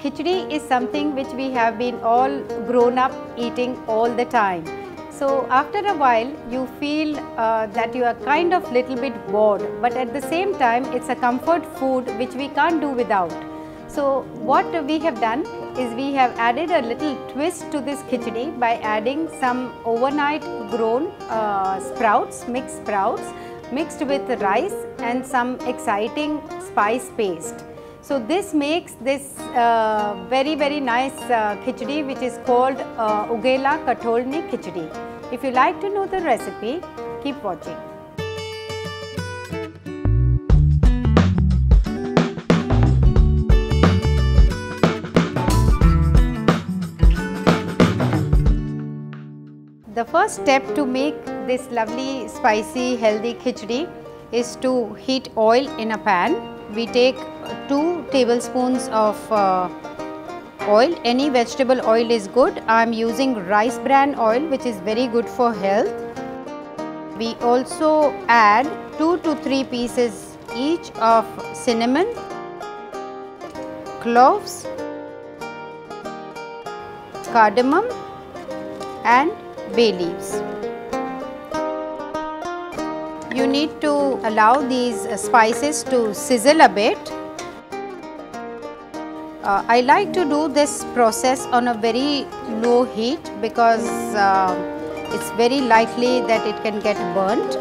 Khichdi is something which we have been all grown up eating all the time. So after a while you feel that you are kind of little bit bored, but at the same time it's a comfort food which we can't do without. So what we have done is we have added a little twist to this khichdi by adding some overnight grown sprouts, mixed with rice and some exciting spice paste. So this makes this very nice khichdi, which is called Ugela Katholni Khichdi. If you like to know the recipe, keep watching. The first step to make this lovely, spicy, healthy khichdi is to heat oil in a pan. We take 2 tablespoons of oil. Any vegetable oil is good. I am using rice bran oil, which is very good for health. We also add 2 to 3 pieces each of cinnamon, cloves, cardamom and bay leaves. You need to allow these spices to sizzle a bit. I like to do this process on a very low heat because it's very likely that it can get burnt.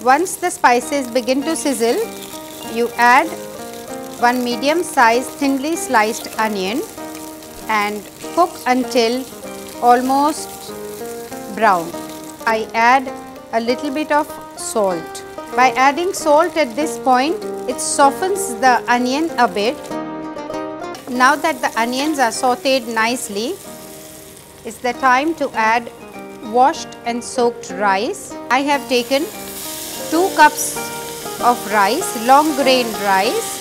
Once the spices begin to sizzle, you add 1 medium-sized thinly sliced onion and cook until almost brown. I add a little bit of salt. By adding salt at this point, it softens the onion a bit. Now that the onions are sauteed nicely, it's the time to add washed and soaked rice. I have taken 2 cups of rice, long grain rice.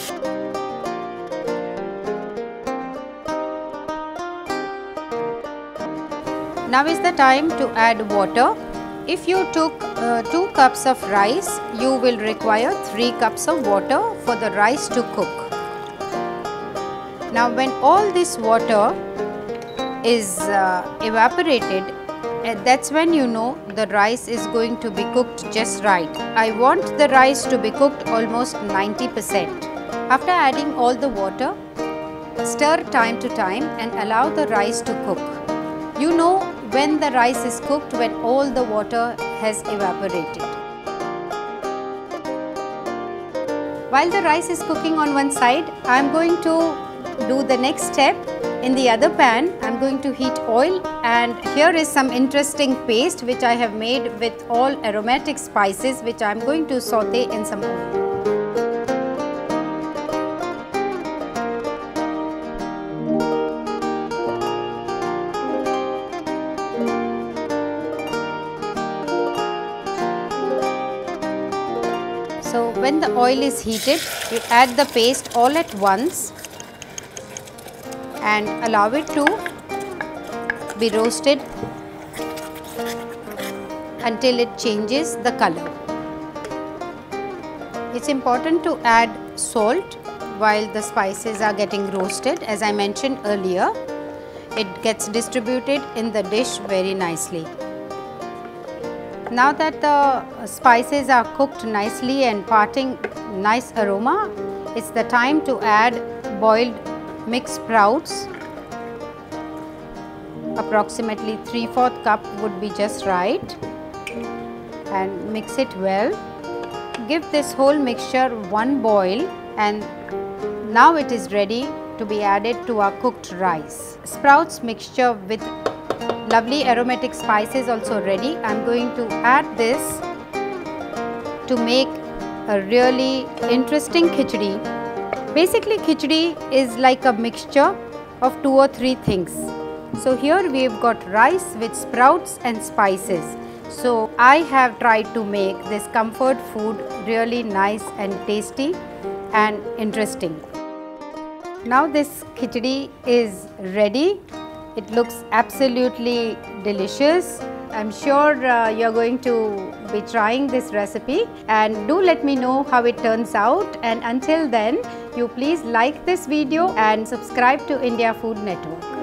Now is the time to add water. If you took 2 cups of rice, you will require 3 cups of water for the rice to cook. Now when all this water is evaporated, that's when you know the rice is going to be cooked just right. I want the rice to be cooked almost 90%. After adding all the water, stir time to time and allow the rice to cook. You know when the rice is cooked when all the water has evaporated. While the rice is cooking on one side, I am going to do the next step. In the other pan, I am going to heat oil, and here is some interesting paste which I have made with all aromatic spices, which I am going to saute in some oil. So when the oil is heated, you add the paste all at once and allow it to be roasted until it changes the color. It's important to add salt while the spices are getting roasted. As I mentioned earlier, it gets distributed in the dish very nicely. Now that the spices are cooked nicely and parting nice aroma, it's the time to add boiled mixed sprouts. Approximately 3/4 cup would be just right, and mix it well. Give this whole mixture one boil, and now it is ready to be added to our cooked rice. Sprouts mixture with lovely aromatic spices also ready. I am going to add this to make a really interesting khichdi. Basically, khichdi is like a mixture of 2 or 3 things. So here we have got rice with sprouts and spices. So I have tried to make this comfort food really nice and tasty and interesting. Now this khichdi is ready. It looks absolutely delicious. I'm sure you're going to be trying this recipe, and do let me know how it turns out. And until then, you please like this video and subscribe to India Food Network.